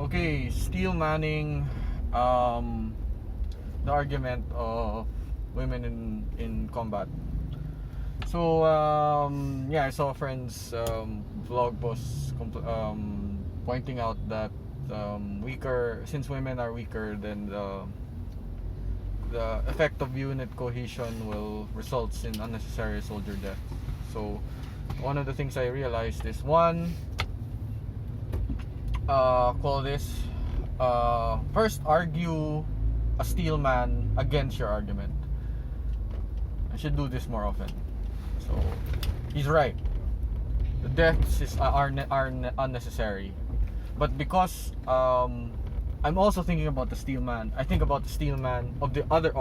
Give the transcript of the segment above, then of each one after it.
Okay, steel manning, the argument of women in combat. So yeah, I saw a friend's vlog post pointing out that since women are weaker, then the effect of unit cohesion will results in unnecessary soldier death. So one of the things I realized is first argue a steel man against your argument. I should do this more often. So he's right. The deaths are unnecessary, but because I'm also thinking about the steel man, I think about the steel man of the other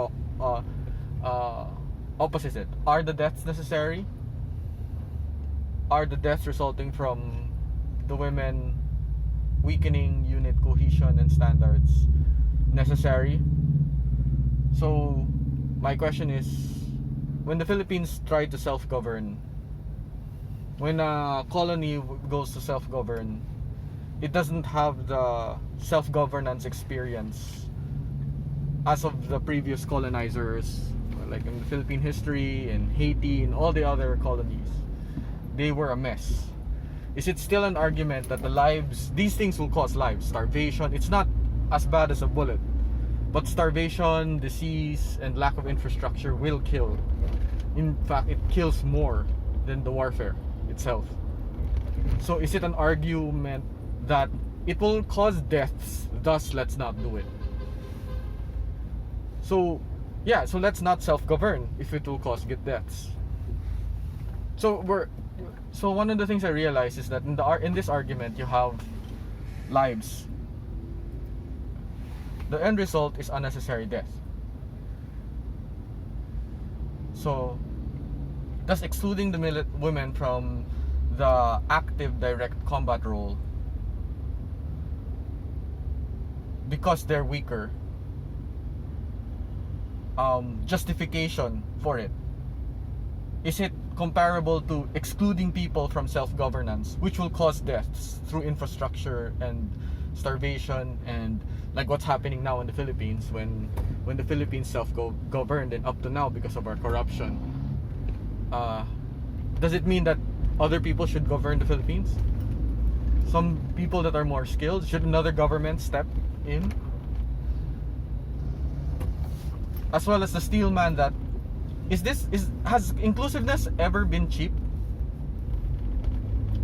opposite. Are the deaths necessary? Are the deaths resulting from the women weakening unit cohesion and standards necessary? So my question is, when the Philippines tried to self-govern, when a colony goes to self-govern, it doesn't have the self-governance experience as of the previous colonizers, like in the Philippine history, in Haiti, and all the other colonies. They were a mess. Is it still an argument that these things will cause lives? Starvation, it's not as bad as a bullet, but starvation, disease, and lack of infrastructure will kill. In fact, it kills more than the warfare itself. So is it an argument that it will cause deaths, thus let's not do it? So yeah, so let's not self-govern if it will cause deaths. So one of the things I realized is that in this argument you have lives. The end result is unnecessary death. So thus excluding the women from the active direct combat role because they're weaker, justification for it, is it comparable to excluding people from self-governance, which will cause deaths through infrastructure and starvation, and like what's happening now in the Philippines when the Philippines self-governed and up to now because of our corruption? Does it mean that other people should govern the Philippines? Some people that are more skilled, should another government step in? As well as the steel man that has inclusiveness ever been cheap?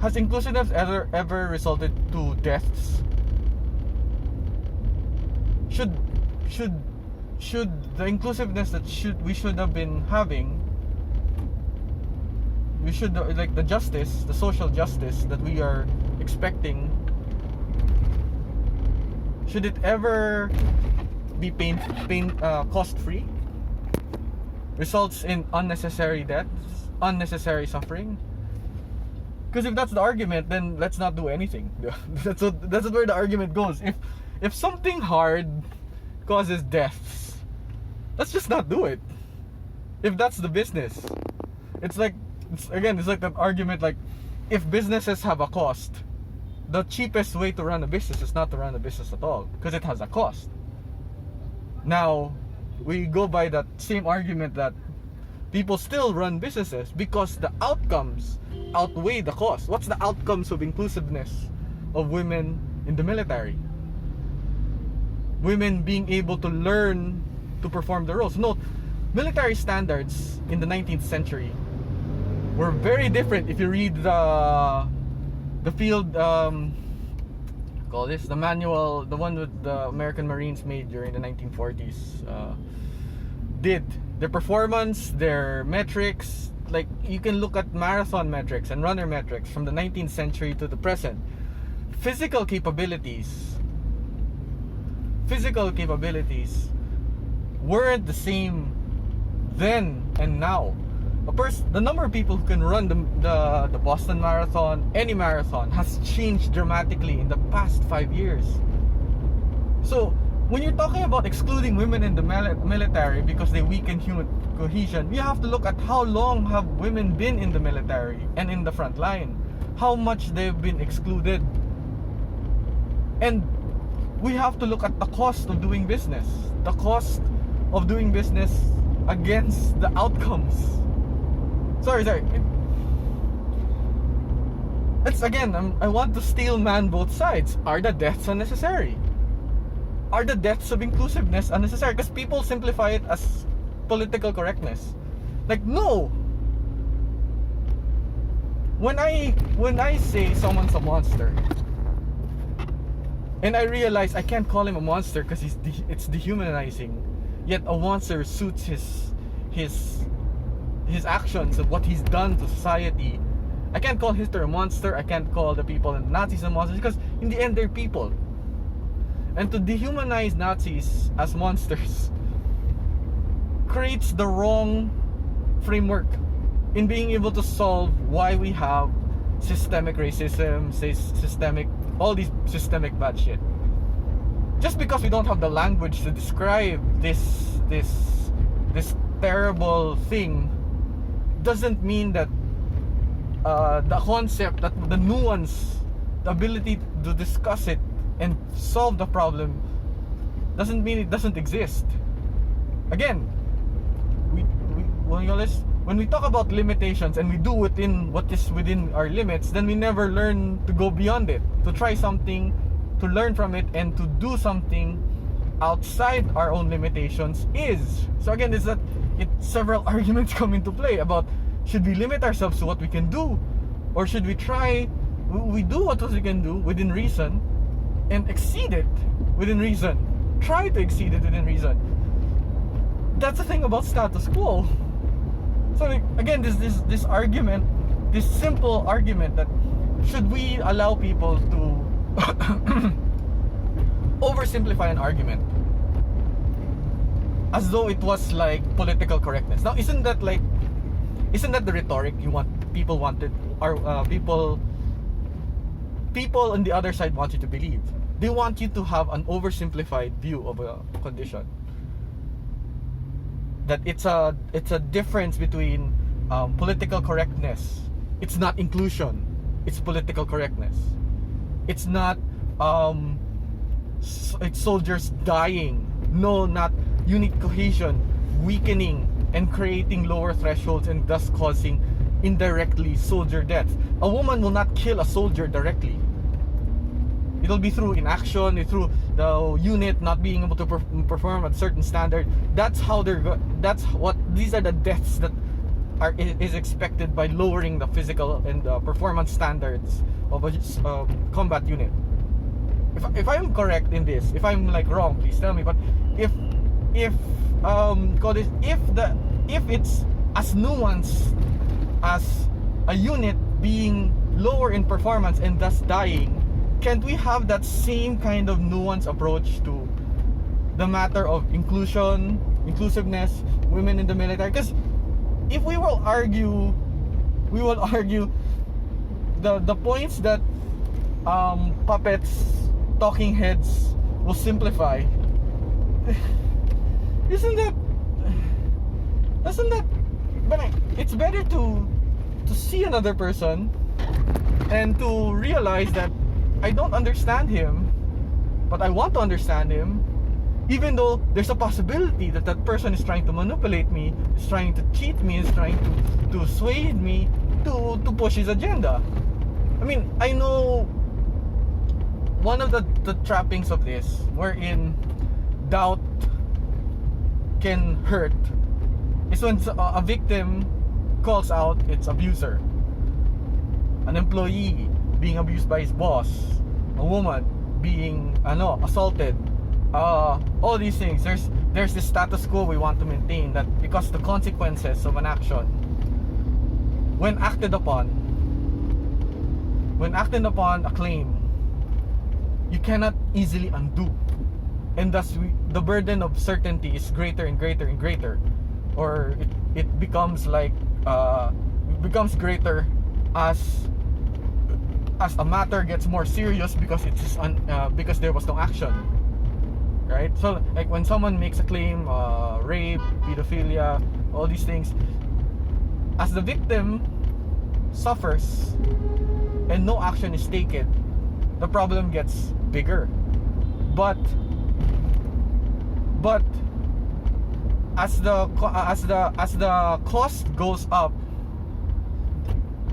Has inclusiveness ever resulted to deaths? Should the inclusiveness that we should have been having, we should, like the justice, the social justice that we are expecting, should it ever be cost free? Results in unnecessary deaths, unnecessary suffering? Because if that's the argument, then let's not do anything. That's where the argument goes. If something hard causes deaths, let's just not do it. If that's the business, it's like that argument, like if businesses have a cost, the cheapest way to run a business is not to run a business at all, because it has a cost. Now we go by that same argument that people still run businesses because the outcomes outweigh the cost. What's the outcomes of inclusiveness of women in the military? Women being able to learn to perform the roles. Note, military standards in the 19th century were very different. If you read the field, call this the manual, the one that the American Marines made during the 1940s, did their performance, their metrics, like you can look at marathon metrics and runner metrics from the 19th century to the present. Physical capabilities weren't the same then and now. The number of people who can run the Boston Marathon, any marathon, has changed dramatically in the past 5 years. So when you're talking about excluding women in the military because they weaken human cohesion, you have to look at how long have women been in the military and in the front line, how much they've been excluded. And we have to look at the cost of doing business. The cost of doing business against the outcomes. Sorry. It's again, I want to steel man both sides. Are the deaths unnecessary? Are the deaths of inclusiveness unnecessary? Because people simplify it as political correctness. Like, no. When I say someone's a monster, and I realize I can't call him a monster because it's dehumanizing. Yet a monster suits his actions of what he's done to society. I can't call Hitler a monster. I can't call the people in Nazis a monster because in the end they're people. And to dehumanize Nazis as monsters creates the wrong framework in being able to solve why we have systemic racism, all these systemic bad shit. Just because we don't have the language to describe this terrible thing doesn't mean that the concept, that the nuance, the ability to discuss it and solve the problem doesn't mean it doesn't exist. Again, when we talk about limitations and we do within what is within our limits, then we never learn to go beyond it, to try something, to learn from it, and to do something outside our own limitations is. So again, several arguments come into play about, should we limit ourselves to what we can do, or should we do what we can do within reason and exceed it within reason, try to exceed it within reason. That's the thing about status quo. So again, this argument, this simple argument that should we allow people to oversimplify an argument as though it was like political correctness. Now, isn't that the rhetoric people on the other side want you to believe? They want you to have an oversimplified view of a condition. That it's a difference between political correctness. It's not inclusion. It's political correctness. It's not it's soldiers dying. No, not unit cohesion, weakening and creating lower thresholds and thus causing indirectly soldier deaths. A woman will not kill a soldier directly. It'll be through inaction, through the unit not being able to perform at a certain standard. These are the deaths that is expected by lowering the physical and performance standards of a combat unit. If I'm correct in this, if I'm wrong, please tell me. But if it's as nuanced as a unit being lower in performance and thus dying, can't we have that same kind of nuanced approach to the matter of inclusiveness, women in the military? Because if we will argue the points that puppets, talking heads will simplify. Doesn't that but it's better to see another person and to realize that I don't understand him, but I want to understand him, even though there's a possibility that that person is trying to manipulate me, is trying to cheat me, is trying to sway me to push his agenda. I mean, I know one of the trappings of this, wherein doubt can hurt, is when a victim calls out its abuser. An employee being abused by his boss, a woman being assaulted, all these things. There's this status quo we want to maintain, that because the consequences of an action, when acted upon a claim, you cannot easily undo, and thus the burden of certainty is greater and greater and greater, or it becomes greater as a matter gets more serious because because there was no action, right? So like when someone makes a claim, rape, pedophilia, all these things, as the victim suffers and no action is taken, the problem gets bigger but as the cost goes up,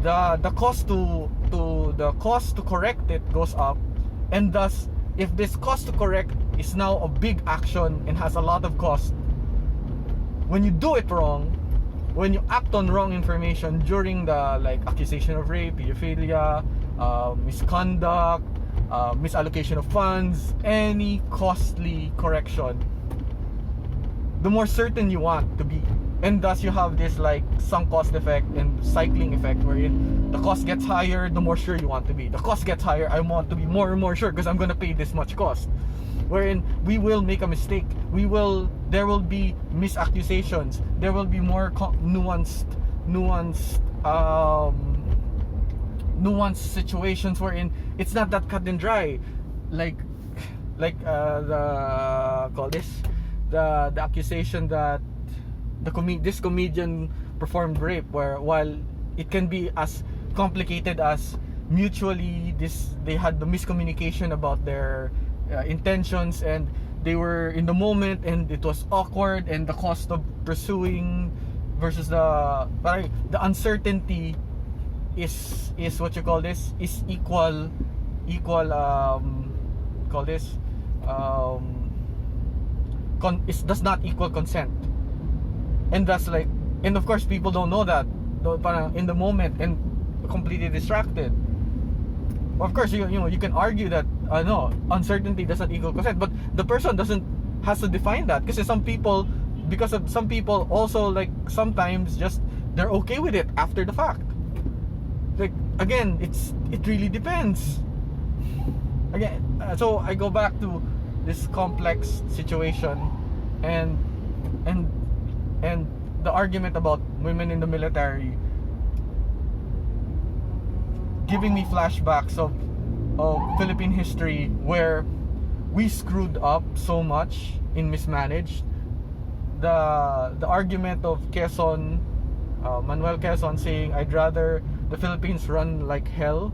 the cost to correct it goes up, and thus if this cost to correct is now a big action and has a lot of cost, when you do it wrong, when you act on wrong information during the like accusation of rape, pedophilia, misconduct, misallocation of funds, any costly correction, the more certain you want to be, and thus you have this like sunk cost effect and cycling effect, wherein the cost gets higher the more sure you want to be. The cost gets higher, I want to be more and more sure because I'm gonna pay this much cost, wherein we will make a mistake, there will be misaccusations, there will be more nuanced situations wherein it's not that cut and dry, like the accusation that this comedian performed rape, where while it can be as complicated as mutually they had the miscommunication about their intentions, and they were in the moment and it was awkward, and the cost of pursuing versus the uncertainty is what you call this, is equal it does not equal consent, and that's like, and of course people don't know that in the moment and completely distracted. Of course you can argue that no, uncertainty doesn't equal consent, but the person has to define that, because some people also, like, sometimes just they're okay with it after the fact. Like, again, it really depends. Again, so I go back to this complex situation, and the argument about women in the military giving me flashbacks of Philippine history, where we screwed up so much in mismanaged. The argument of Quezon, Manuel Quezon, saying, I'd rather the Philippines run like hell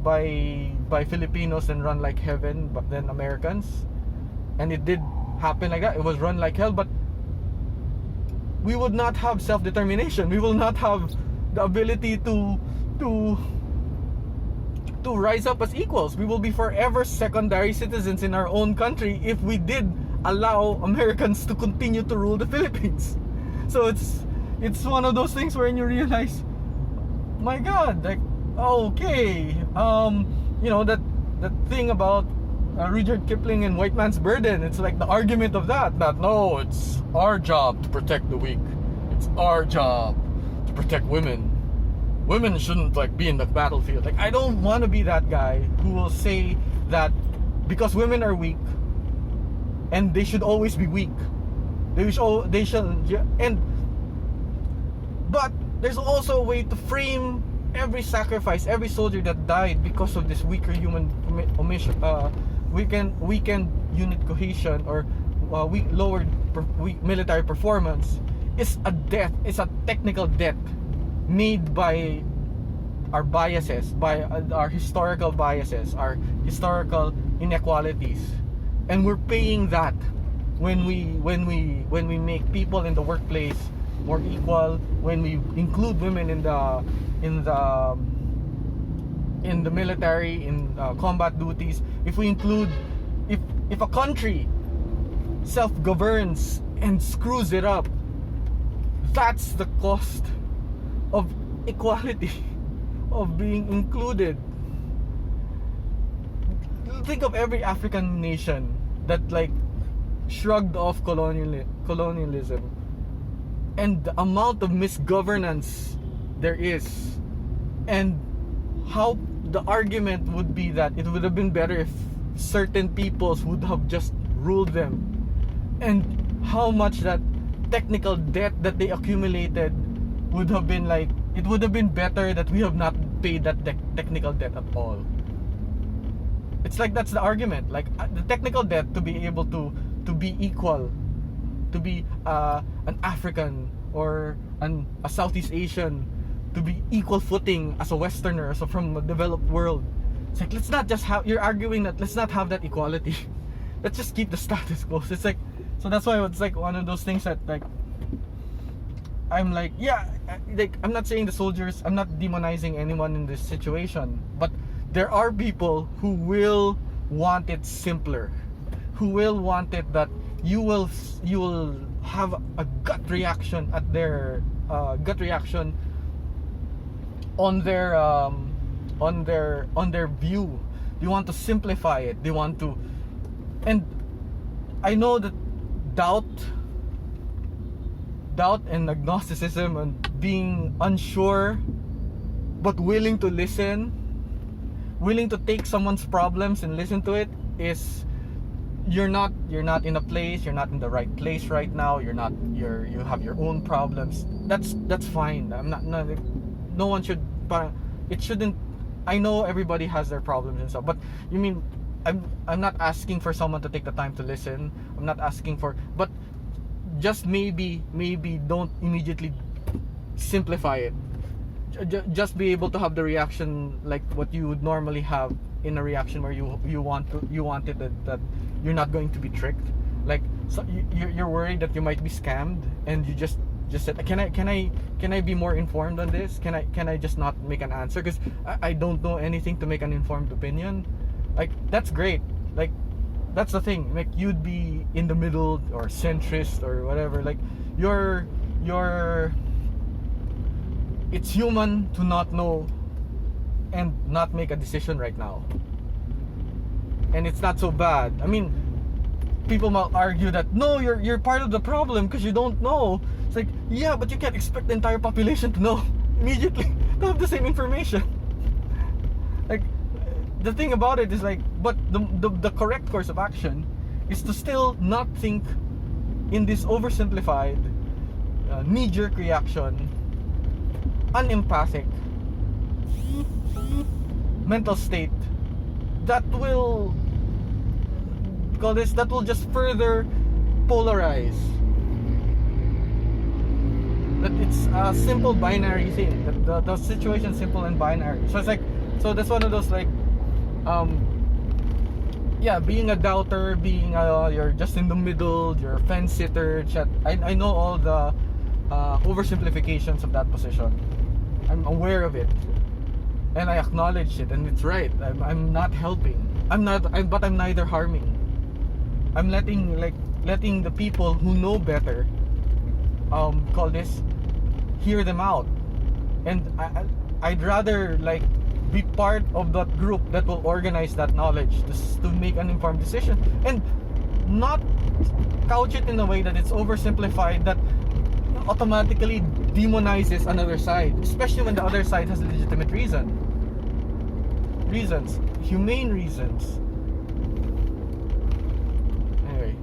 by Filipinos and run like heaven but then Americans, and it did happen like that. It was run like hell, but we would not have self-determination. We will not have the ability to rise up as equals. We will be forever secondary citizens in our own country if we did allow Americans to continue to rule the Philippines. So it's one of those things wherein you realize, my God, like, okay, that thing about Rudyard Kipling and White Man's Burden. It's like the argument of that no, it's our job to protect the weak. It's our job to protect women. Women shouldn't like be in the battlefield. Like, I don't want to be that guy who will say that because women are weak and they should always be weak. But there's also a way to frame every sacrifice, every soldier that died because of this weaker human weakened unit cohesion, or lowered military performance, is a death. It's a technical death made by our biases, by our historical biases, our historical inequalities, and we're paying that when we make people in the workplace more equal, when we include women in the military, in combat duties. If we include, if a country self-governs and screws it up, that's the cost of equality, of being included. Think of every African nation that like shrugged off colonialism, and the amount of misgovernance there is, and how the argument would be that it would have been better if certain peoples would have just ruled them, and how much that technical debt that they accumulated would have been like, it would have been better that we have not paid that technical debt at all. It's like, that's the argument, like the technical debt to be able to be equal, to be an African or a Southeast Asian, to be equal footing as a Westerner, so from a developed world. It's like, let's not just have, you're arguing that let's not have that equality. Let's just keep the status quo. It's like, so that's why it's like one of those things that like, I'm like, yeah, like, I'm not saying the soldiers, I'm not demonizing anyone in this situation, but there are people who will want it simpler, who will want it that you will have a gut reaction at their gut reaction on their view. They want to simplify it. They want to, and I know that doubt and agnosticism and being unsure but willing to listen, willing to take someone's problems and listen to it, is you're not in a place, you're not in the right place right now, you have your own problems. That's fine. I'm not, no one should, it shouldn't, I know everybody has their problems and stuff, but you mean I'm not asking for someone to take the time to listen. I'm not asking for, but just maybe don't immediately simplify it. Just be able to have the reaction like what you would normally have in a reaction where you wanted that you're not going to be tricked. Like, so you're worried that you might be scammed, and you just said, can I be more informed on this? Can I just not make an answer because I don't know anything to make an informed opinion? Like, that's great. Like, that's the thing. Like, you'd be in the middle or centrist or whatever. Like, it's human to not know and not make a decision right now. And it's not so bad. I mean, people might argue that no, you're part of the problem because you don't know. It's like, yeah, but you can't expect the entire population to know immediately, to have the same information. Like, the thing about it is like, but the correct course of action is to still not think in this oversimplified, knee-jerk reaction, unempathic mental state that will just further polarize. That it's a simple binary thing. That the situation is simple and binary. So it's like, so that's one of those like, yeah, being a doubter, being you're just in the middle, you're a fence sitter. I know all the oversimplifications of that position. I'm aware of it, and I acknowledge it, and it's right. I'm not helping. But I'm neither harming. I'm letting the people who know better, hear them out, and I'd rather like be part of that group that will organize that knowledge to make an informed decision, and not couch it in a way that it's oversimplified, that automatically demonizes another side, especially when the other side has legitimate reasons, humane reasons. Anyway,